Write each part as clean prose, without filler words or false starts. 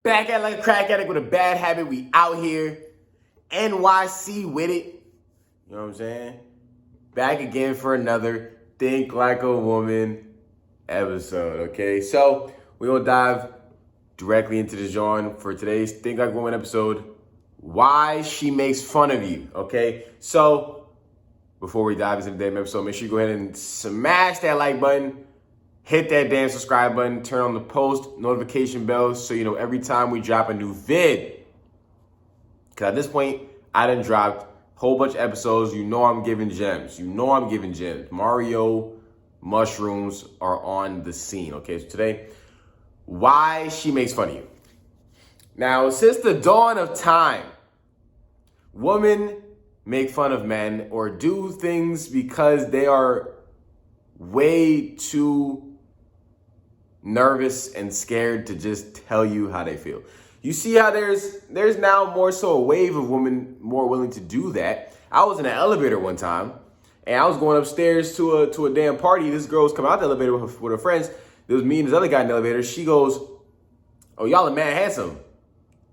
Back at like a crack addict with a bad habit. We out here. NYC with it. You know what I'm saying? Back again for another Think Like a Woman episode, okay? So, we're going to dive directly into the genre for today's Think Like a Woman episode. Why she makes fun of you, okay? So, before we dive into the damn episode, make sure you go ahead and smash that like button. Hit that damn subscribe button. Turn on the post notification bell so you know every time we drop a new vid. Because at this point, I done dropped a whole bunch of episodes. You know I'm giving gems. Mario mushrooms are on the scene. Okay, so today, why she makes fun of you. Now, since the dawn of time, women make fun of men or do things because they are way too nervous and scared to just tell you how they feel. You see how there's now more so a wave of women more willing to do that. I was in an elevator one time, and I was going upstairs to a damn party. This girl was coming out the elevator with her friends. There was me and this other guy in the elevator. She goes, "Oh, y'all are mad handsome,"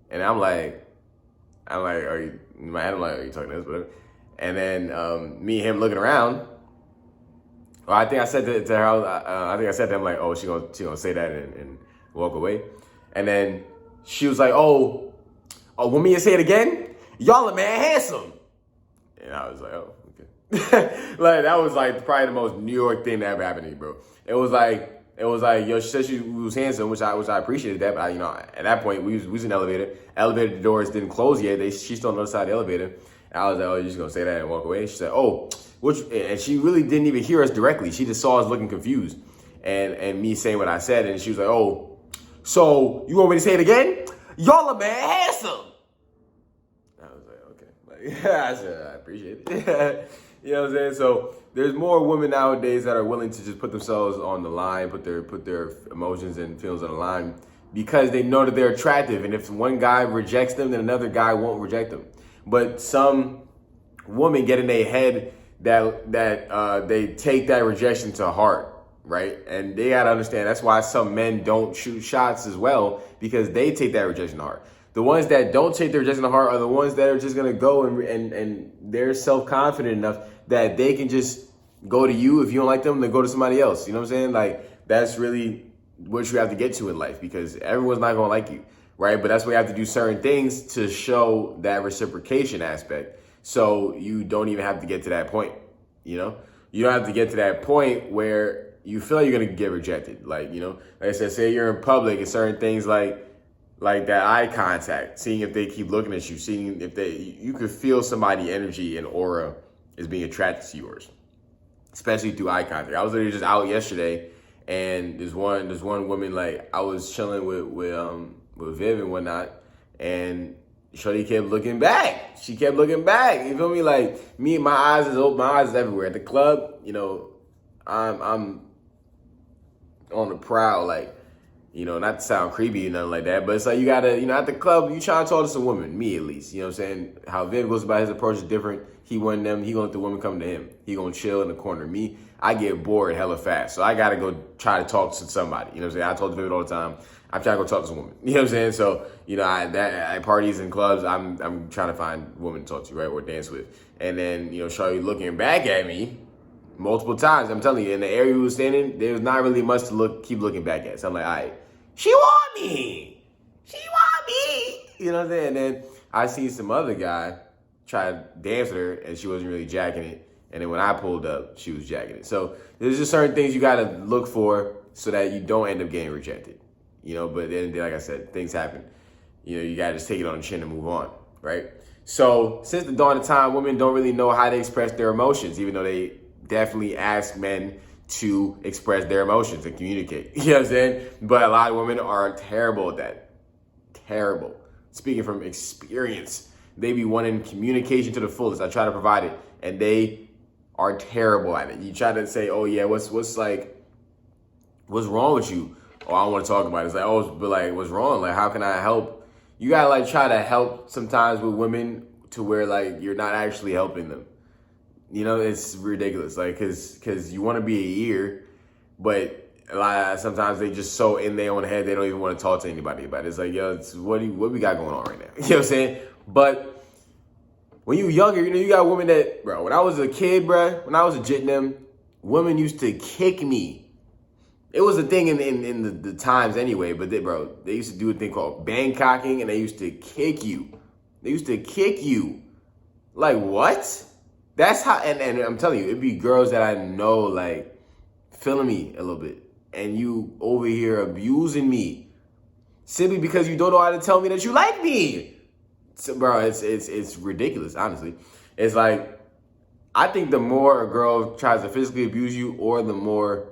and I'm like, "Are you?" In my head, I'm like, "Are you talking to this?" Whatever. And then me and him looking around. Well, I think I said to her, I think I said to him like, "Oh, she gonna say that and walk away," and then she was like, "Oh, want me to say it again? Y'all are mad handsome," and I was like, "Oh, okay." Like that was like probably the most New York thing that ever happened to me, bro. It was like, yo, she said she was handsome, which I appreciated that, but at that point we was in the elevator. Elevator doors didn't close yet. She's still on the other side of the elevator. And I was like, "Oh, you're just gonna say that and walk away?" And she said, "Oh." And she really didn't even hear us directly. She just saw us looking confused and me saying what I said. And she was like, "Oh, so you want me to say it again? Y'all are mad handsome." I was like, "Okay." I said, "I appreciate it." You know what I'm saying? So there's more women nowadays that are willing to just put themselves on the line, put their emotions and feelings on the line because they know that they're attractive. And if one guy rejects them, then another guy won't reject them. But some women get in their head that they take that rejection to heart, right? And they gotta understand that's why some men don't shoot shots as well, because they take that rejection to heart. The ones that don't take the rejection to heart are the ones that are just gonna go and they're self-confident enough that they can just go to you. If you don't like them, then go to somebody else. You know what I'm saying? Like that's really what you have to get to in life, because everyone's not gonna like you, right? But that's why you have to do certain things to show that reciprocation aspect. So you don't even have to get to that point, you know? You don't have to get to that point where you feel like you're gonna get rejected. Like, you know, like I said, say you're in public and certain things like that eye contact, seeing if they keep looking at you, seeing if you could feel somebody's energy and aura is being attracted to yours, especially through eye contact. I was literally just out yesterday and there's one woman, like I was chilling with Viv and whatnot, and Shorty kept looking back. She kept looking back. You feel me? Like me, my eyes is open. My eyes is everywhere. At the club, you know, I'm on the prowl. Like, you know, not to sound creepy or nothing like that, but it's like you gotta, you know, at the club, you trying to talk to some women. Me at least. You know what I'm saying? How Viv goes about his approach is different. He want them. He gonna let the women come to him. He gonna chill in the corner. Me, I get bored hella fast, so I gotta go try to talk to somebody. You know what I'm saying? I talk to Viv all the time. I'm trying to go talk to some women. You know what I'm saying? So, you know, at parties and clubs, I'm trying to find women to talk to, right, or dance with. And then, you know, Charlie looking back at me multiple times. I'm telling you, in the area we was standing, there was not really much to keep looking back at. So I'm like, all right, she want me. She want me. You know what I'm saying? And then I seen some other guy try to dance with her, and she wasn't really jacking it. And then when I pulled up, she was jacking it. So there's just certain things you got to look for so that you don't end up getting rejected. You know, but then like I said, things happen. You know, you gotta just take it on the chin and move on, right? So since the dawn of time, women don't really know how to express their emotions, even though they definitely ask men to express their emotions and communicate. You know what I'm saying? But a lot of women are terrible at that. Terrible. Speaking from experience, they be wanting communication to the fullest. I try to provide it, and they are terrible at it. You try to say, "Oh yeah, what's wrong with you?" "Oh, I don't want to talk about it." It's like, "Oh, but like, what's wrong? Like, how can I help?" You gotta like try to help sometimes with women to where like you're not actually helping them. You know, it's ridiculous. Like, cause you want to be a ear, but Sometimes they just so in their own head they don't even want to talk to anybody about it. It's like, yo, what we got going on right now? You know what I'm saying? But when you younger, you got women that, bro, when I was a kid, bro, when I was a jit them, women used to kick me. It was a thing in the times anyway, but they used to do a thing called Bangkocking, and they used to kick you. They used to kick you. Like, what? That's how, and I'm telling you, it'd be girls that I know, like, feeling me a little bit. And you over here abusing me simply because you don't know how to tell me that you like me. So, bro, it's ridiculous, honestly. It's like, I think the more a girl tries to physically abuse you, or the more,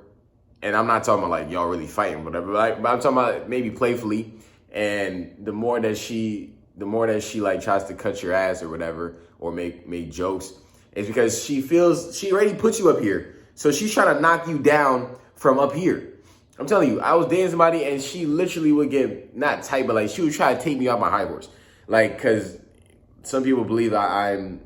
and I'm not talking about like y'all really fighting, whatever, but I'm talking about maybe playfully, and the more that she like tries to cut your ass or whatever, or make jokes, it's because she feels she already put you up here. So she's trying to knock you down from up here. I'm telling you, I was dating somebody and she literally would get, not tight, but like she would try to take me off my high horse. Like, cause some people believe I'm,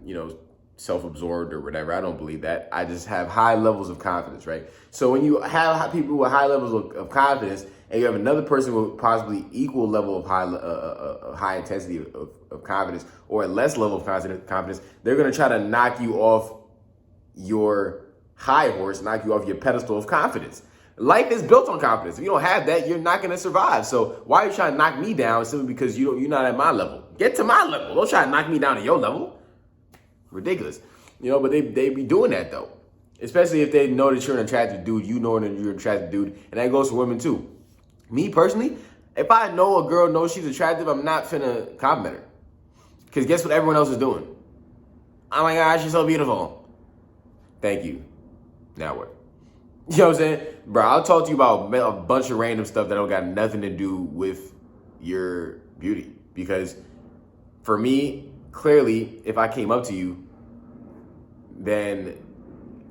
self-absorbed or whatever. I don't believe that. I just have high levels of confidence, right? So when you have people with high levels of confidence, and you have another person with possibly equal level of high intensity of confidence, or a less level of confidence, they're gonna try to knock you off your high horse, knock you off your pedestal of confidence. Life is built on confidence. If you don't have that, you're not gonna survive. So why are you trying to knock me down simply because you're not at my level? Get to my level. Don't try to knock me down to your level. Ridiculous. But they be doing that though. Especially if they know that you're an attractive dude, you know that you're an attractive dude, and that goes for women too. Me personally, if I know a girl knows she's attractive, I'm not finna compliment her. Because guess what everyone else is doing? Oh my gosh, she's so beautiful. Thank you. Now what? You know what I'm saying? Bro, I'll talk to you about a bunch of random stuff that don't got nothing to do with your beauty. Because for me, clearly, if I came up to you, then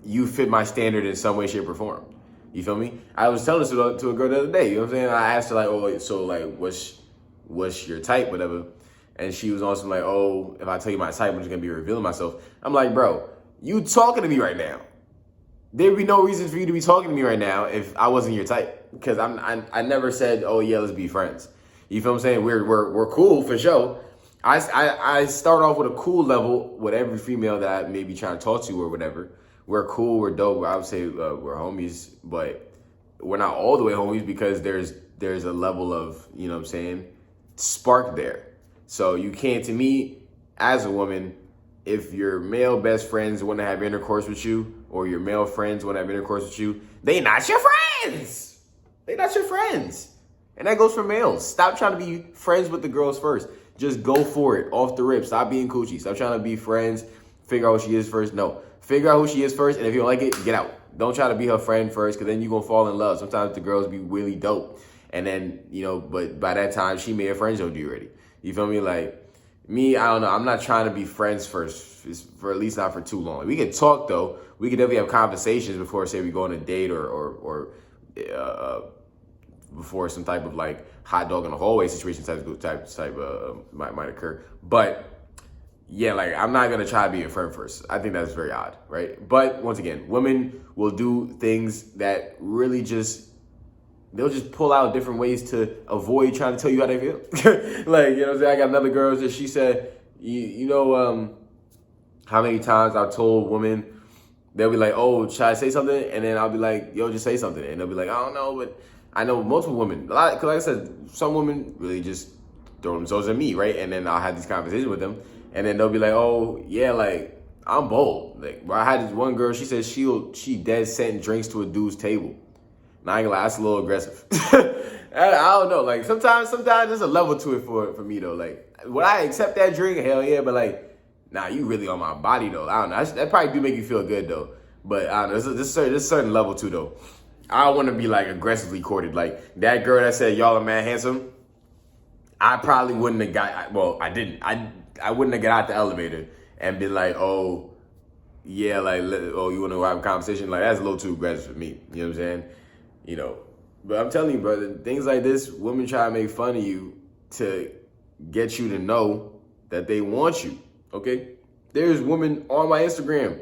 you fit my standard in some way, shape, or form. You feel me? I was telling this to a girl the other day. You know what I'm saying? I asked her like, oh, so like, what's your type, whatever? And she was on some like, oh, if I tell you my type, I'm just gonna be revealing myself. I'm like, bro, you talking to me right now. There'd be no reason for you to be talking to me right now if I wasn't your type. Because I never said, oh yeah, let's be friends. You feel what I'm saying? We're cool for sure. I start off with a cool level with every female that I may be trying to talk to or whatever. We're cool, we're dope. I would say we're homies, but we're not all the way homies because there's a level of, you know what I'm saying, spark there. So you can't, to me, as a woman, if your male best friends want to have intercourse with you, or your male friends want to have intercourse with you, they not your friends. They not your friends. And that goes for males. Stop trying to be friends with the girls first. Just go for it, off the rip. Stop being coochie. Stop trying to be friends. Figure out who she is first. No. Figure out who she is first, and if you don't like it, get out. Don't try to be her friend first, because then you're going to fall in love. Sometimes the girls be really dope. And then, but by that time, she may have friends with you already. You feel me? Like, me, I don't know. I'm not trying to be friends first, for at least not for too long. We can talk, though. We can definitely have conversations before, say, we go on a date or before some type of, like, hot dog in the hallway situation might occur. But yeah, like, I'm not going to try to be a friend first. I think that's very odd, right? But once again, women will do things that really they'll just pull out different ways to avoid trying to tell you how they feel. Like, you know what I'm saying? I got another girl that she said, how many times I've told women, they'll be like, oh, should I say something? And then I'll be like, yo, just say something. And they'll be like, I don't know, but I know multiple women. Because like I said, some women really just throw themselves at me, right? And then I'll have these conversations with them. And then they'll be like, oh, yeah, like, I'm bold. Like, I had this one girl, she said she dead sent drinks to a dude's table. And I ain't gonna lie, that's a little aggressive. I don't know. Like, sometimes there's a level to it for me, though. Like, would I accept that drink? Hell yeah. But, like, nah, you really on my body, though. I don't know. That probably do make you feel good, though. But I don't know. There's a certain level, too, though. I don't want to be, like, aggressively courted. Like, that girl that said, y'all are mad handsome, I probably wouldn't have got, well, I didn't. I wouldn't have got out the elevator and been like, oh, yeah, like, oh, you want to have a conversation? Like, that's a little too aggressive for me. You know what I'm saying? But I'm telling you, brother, things like this, women try to make fun of you to get you to know that they want you, okay? There's women on my Instagram.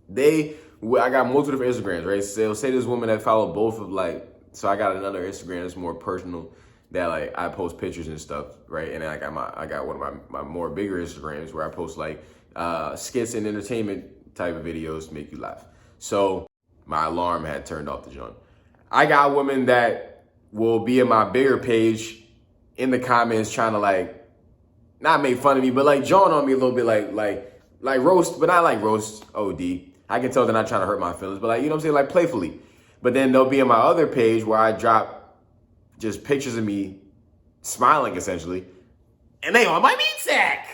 They I got multiple different Instagrams, right? So say this woman that follow both of like, so I got another Instagram that's more personal that like I post pictures and stuff, right? And then I got one of my more bigger Instagrams where I post like skits and entertainment type of videos to make you laugh. So my alarm had turned off the joint. I got women that will be in my bigger page in the comments trying to like, not make fun of me, but like jawing on me a little bit, like roast, but not like roast OD. I can tell they're not trying to hurt my feelings, but like, you know what I'm saying? Like playfully. But then they'll be in my other page where I drop just pictures of me smiling essentially. And they on my meat sack.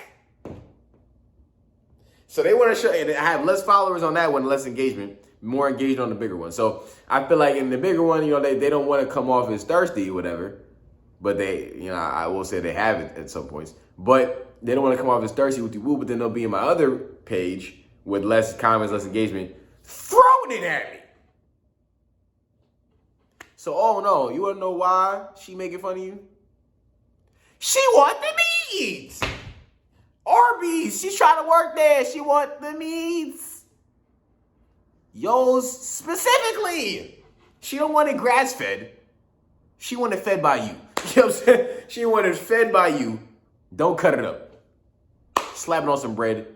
So they want to show, and I have less followers on that one, less engagement, more engaged on the bigger one. So I feel like in the bigger one, you know, they don't want to come off as thirsty or whatever. But they, you know, I will say they have it at some points. But they don't want to come off as thirsty with the woo, but then they'll be in my other page with less comments, less engagement, throwing it at me. So, oh no, you want to know why she making fun of you? She want the meats. Arby's, she's trying to work there. She want the meats. Yo's specifically. She don't want it grass-fed. She want it fed by you. You know what I'm saying? She want it fed by you. Don't cut it up. Slap it on some bread.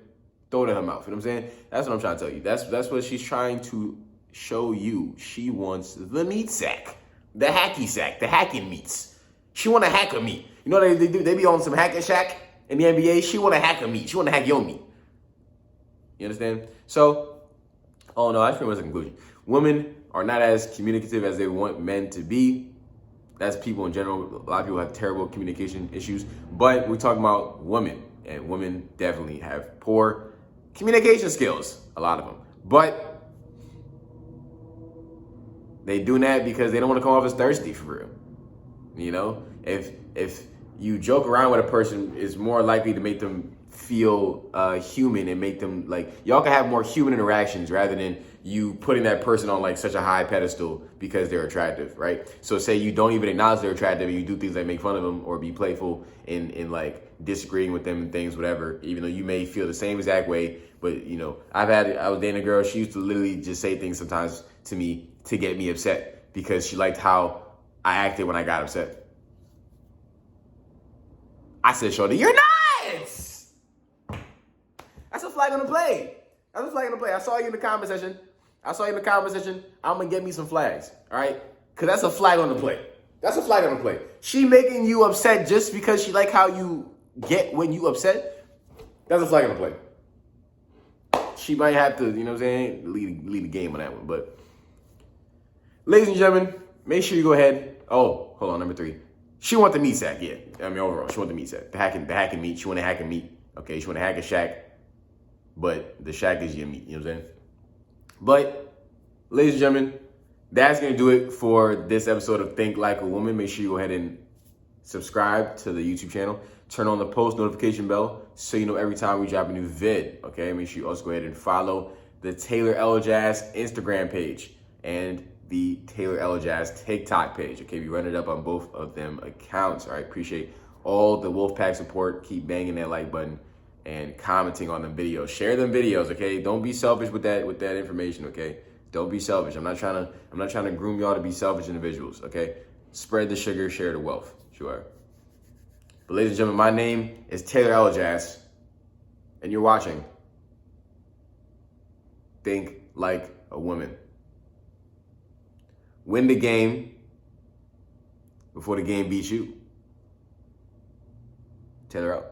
Throw it in her mouth. You know what I'm saying? That's what I'm trying to tell you. That's what she's trying to show you. She wants the meat sack. The hacky sack. The hacking meats. She want to hack a meat. You know what they do? They be on some hack and shack in the NBA. She want to hack a meat. She want to hack your meat. You understand? So, oh no, that's pretty much the conclusion. Women are not as communicative as they want men to be. That's people in general. A lot of people have terrible communication issues. But we're talking about women. And women definitely have poor communication skills, a lot of them. But they do that because they don't want to come off as thirsty for real. You know, if you joke around with a person, it's more likely to make them feel human and make them like, y'all can have more human interactions rather than you putting that person on like such a high pedestal because they're attractive, right? So say you don't even acknowledge they're attractive and you do things like make fun of them or be playful in like disagreeing with them and things, whatever, even though you may feel the same exact way. But you know, I was dating a girl, she used to literally just say things sometimes to me to get me upset because she liked how I acted when I got upset. I said, shorty, you're nuts! That's a flag on the play. That's a flag on the play. I saw you in the comment section. I'm going to get me some flags, all right? Because that's a flag on the play. That's a flag on the play. She making you upset just because she like how you get when you upset. That's a flag on the play. She might have to, you know what I'm saying, lead the game on that one. But ladies and gentlemen, make sure you go ahead. Oh, hold on, number 3. She want the meat sack, yeah. I mean, overall, she want the meat sack. The hacking meat. She want to hack a meat. Okay, she want to hack a shack. But the shack is your meat, you know what I'm saying? But, ladies and gentlemen, that's going to do it for this episode of Think Like a Woman. Make sure you go ahead and subscribe to the YouTube channel. Turn on the post notification bell so you know every time we drop a new vid, okay? Make sure you also go ahead and follow the Taylor L. Jazz Instagram page and the Taylor L. Jazz TikTok page, okay? We run it up on both of them accounts, all right? Appreciate all the Wolfpack support. Keep banging that like button and commenting on them videos. Share them videos, okay? Don't be selfish with that information, okay? Don't be selfish. I'm not trying to groom y'all to be selfish individuals, okay? Spread the sugar, share the wealth. Sure. But ladies and gentlemen, my name is Taylor L. Jazz, and you're watching Think Like a Woman. Win the game before the game beats you. Taylor out.